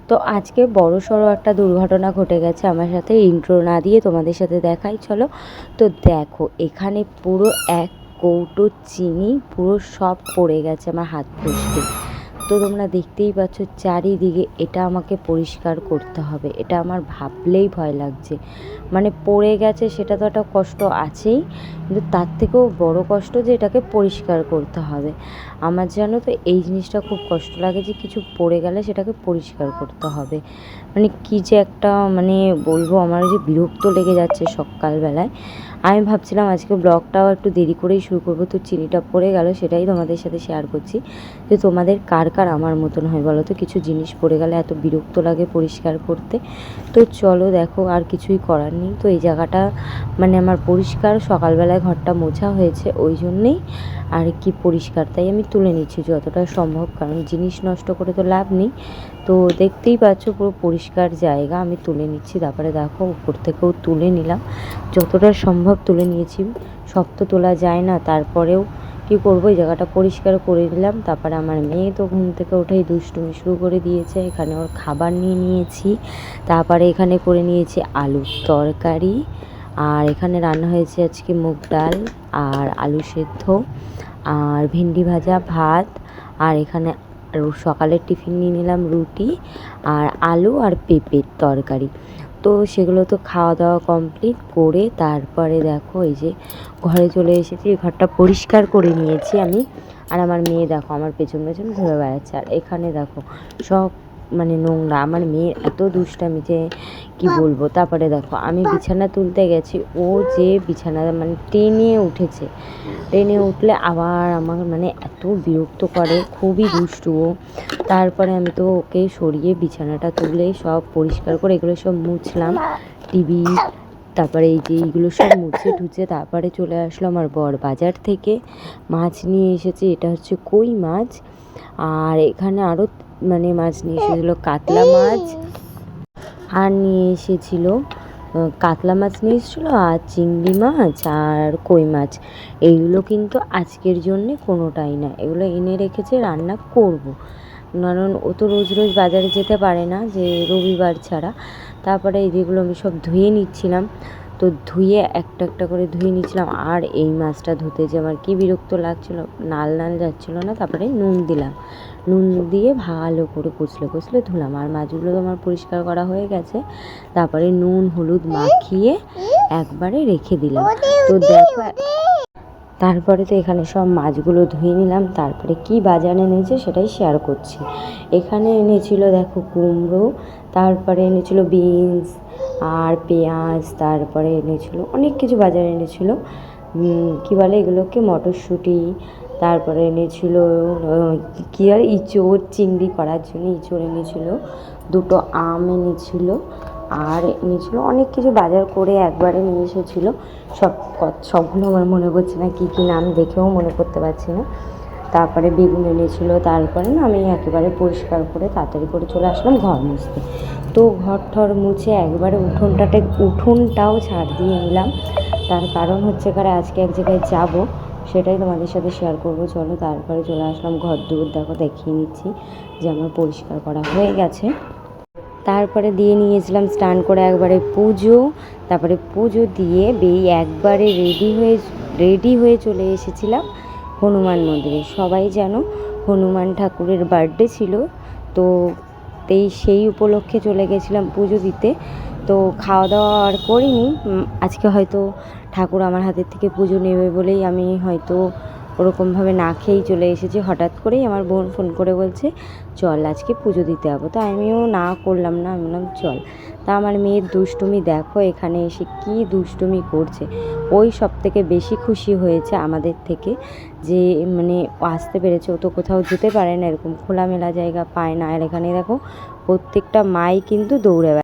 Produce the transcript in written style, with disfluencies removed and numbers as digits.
তো আজকে বড়সড় একটা দুর্ঘটনা ঘটে গেছে আমার সাথে। ইন্ট্রো না দিয়ে তোমাদের সাথে দেখাই চলো। তো দেখো এখানে পুরো 1 কৌটো চিনি পুরো সব পড়ে গেছে আমার হাত ফসকে। তো তোমরা দেখতেই পাচ্ছ চারিদিকে। এটা আমাকে পরিষ্কার করতে হবে, এটা আমার ভাবলেই ভয় লাগছে। মানে পড়ে গেছে সেটা তো একটা কষ্ট আছেই, কিন্তু তার থেকেও বড় কষ্ট যে এটাকে পরিষ্কার করতে হবে। আমার জানো তো এই জিনিসটা খুব কষ্ট লাগে যে কিছু পড়ে গেলে সেটাকে পরিষ্কার করতে হবে। মানে কী যে একটা মানে বলবো, আমার যে বিরক্ত লেগে যাচ্ছে সকালবেলায়। আমি ভাবছিলাম আজকে ব্লগটাও একটু দেরি করেই শুরু করবো, তো চিনিটা পড়ে গেল সেটাই তোমাদের সাথে শেয়ার করছি। যে তোমাদের কার কার আমার মতন হয় বলো তো, কিছু জিনিস পড়ে গেলে এত বিরক্ত লাগে পরিষ্কার করতে। তো চলো দেখো, আর কিছুই করার নেই। তো এই জায়গাটা মানে আমার পরিষ্কার, সকালবেলায় ঘরটা মোছা হয়েছে ওই জন্যেই আর কি পরিষ্কার, তাই আমি তুলে নিচ্ছি যতটা সম্ভব, কারণ জিনিস নষ্ট করে তো লাভ নেই। তো দেখতেই পাচ্ছ পুরো পরিষ্কার জায়গা, আমি তুলে নিচ্ছি। তারপরে দেখো উপর থেকেও তুলে নিলাম, যতটা সম্ভব তুলে নিয়েছি। সব তো তোলা যায় না, তারপরেও কী করবো, এই জায়গাটা পরিষ্কার করে দিলাম। তারপরে আমার মেয়ে তো ঘুম থেকে উঠেই দুষ্টুমি শুরু করে দিয়েছে। এখানে ওর খাবার নিয়ে নিয়েছি। তারপরে এখানে করে নিয়েছি আলুর তরকারি, আর এখানে রান্না হয়েছে আজকে মুগ ডাল আর আলু সেদ্ধ আর ভেন্ডি ভাজা, ভাত। আর এখানে সকালের টিফিন নিয়ে নিলাম রুটি আর আলু আর পেঁপের তরকারি। তো সেগুলো তো খাওয়া দাওয়া কমপ্লিট করে তারপরে দেখো এই যে ঘরে চলে এসেছি। ঘরটা পরিষ্কার করে নিয়েছি আমি। আর আমার মেয়ে দেখো আমার পেছন পেছন ঘুরে বেড়াচ্ছে। আর এখানে দেখো সব মানে নোংরা। আমার মেয়ের এত দুষ্টামি যে কি বলবো। তারপরে দেখো আমি বিছানা তুলতে গেছি, ও যে বিছানা মানে টেনে উঠেছে। টেনে উঠলে আবার আমার মানে এত বিরক্ত করে, খুবই দুষ্টু ও। তারপরে আমি তো ওকে সরিয়ে বিছানাটা তুলে সব পরিষ্কার করে এগুলো সব মুছলাম, টিভি, তারপরে এই যে এইগুলো সব মুছে টুছে তারপরে চলে আসলো আমার বর বাজার থেকে। মাছ নিয়ে এসেছে, এটা হচ্ছে কই মাছ। আর এখানে আরও মানে মাছ নিয়ে এসেছিলো, কাতলা মাছ। আর নিয়ে এসেছিলো কাতলা মাছ নিয়ে এসেছিলো, আর চিংড়ি মাছ আর কই মাছ। এইগুলো কিন্তু আজকের জন্যে কোনোটাই না, এগুলো এনে রেখেছে রান্না করব। কারণ ও তো রোজ রোজ বাজারে যেতে পারে না, যে রবিবার ছাড়া। তারপরে এই যেগুলো আমি সব ধুয়ে নিচ্ছিলাম, তো ধুয়ে একটা একটা করে ধুয়ে নিচ্ছিলাম। আর এই মাছটা ধুতে যে আমার কী বিরক্ত লাগছিলো, নাল নাল যাচ্ছিলো না। তারপরে নুন দিলাম, নুন দিয়ে ভালো করে কষলে ধুলাম। আর মাছগুলো তো আমার পরিষ্কার করা হয়ে গেছে। তারপরে নুন হলুদ মাখিয়ে একবারে রেখে দিলাম। তো দেখো তারপরে তো এখানে সব মাছগুলো ধুয়ে নিলাম। তারপরে কি বাজার এনেছে সেটাই শেয়ার করছি। এখানে এনেছিল দেখো কুমড়ো, তারপরে এনেছিল বিনস আর পেঁয়াজ, তারপরে এনেছিল অনেক কিছু বাজার এনেছিল। কী বলে এগুলোকে, মটরশুঁটি। তারপরে এনেছিল কী আর ইঁচড়, চিংড়ি করার জন্য ইঁচড় এনেছিল, 2টো আম এনেছিল। আর এনেছিল অনেক কিছু বাজার করে একবারে নিয়ে এসেছিলো। সবগুলো আমার মনে পড়ছে না কী কী নাম, দেখেও মনে করতে পারছি না। তারপরে বেগুন এনেছিল। তারপরে না আমি একেবারে পরিষ্কার করে তাড়াতাড়ি করে চলে আসলাম ঘর মুছতে। তো ঘর ঠর মুছে একবারে উঠোনটাও ঝাড় দিয়ে নিলাম। তার কারণ হচ্ছে আজকে এক জায়গায় যাব, সেটাই তোমাদের সাথে শেয়ার করব। চলো তারপরে চলে আসলাম ঘর দূর দেখো দেখিয়ে নিচ্ছি যে আমার পরিষ্কার করা হয়ে গেছে। তারপরে দিয়ে নিয়েছিলাম স্নান করে একবারে পুজো। তারপরে পুজো দিয়ে একবারে রেডি হয়ে চলে এসেছিলাম হনুমান মন্দিরে। সবাই জানো হনুমান ঠাকুরের বার্থডে ছিল, তো সেই উপলক্ষে চলে গেছিলাম পুজো দিতে। তো খাওয়া দাওয়া আর করিনি। আজকে হয়তো ঠাকুর আমার হাতের থেকে পুজো নেবে বলেই আমি হয়তো ওরকমভাবে না খেয়েই চলে এসেছি। হঠাৎ করেই আমার বোন ফোন করে বলছে চল আজকে পুজো দিতে যাবো। তো আমিও না করলাম না, আমি বললাম চল। তা আমার মেয়ের দুষ্টুমি দেখো, এখানে এসে কি দুষ্টুমি করছে। ওই সব থেকে বেশি খুশি হয়েছে আমাদের থেকে, যে মানে ও আসতে পেরেছে। ও তো কোথাও যেতে পারে না, এরকম খোলামেলা জায়গা পায় না। আর এখানে দেখো প্রত্যেকটা মাই কিন্তু দৌড়ে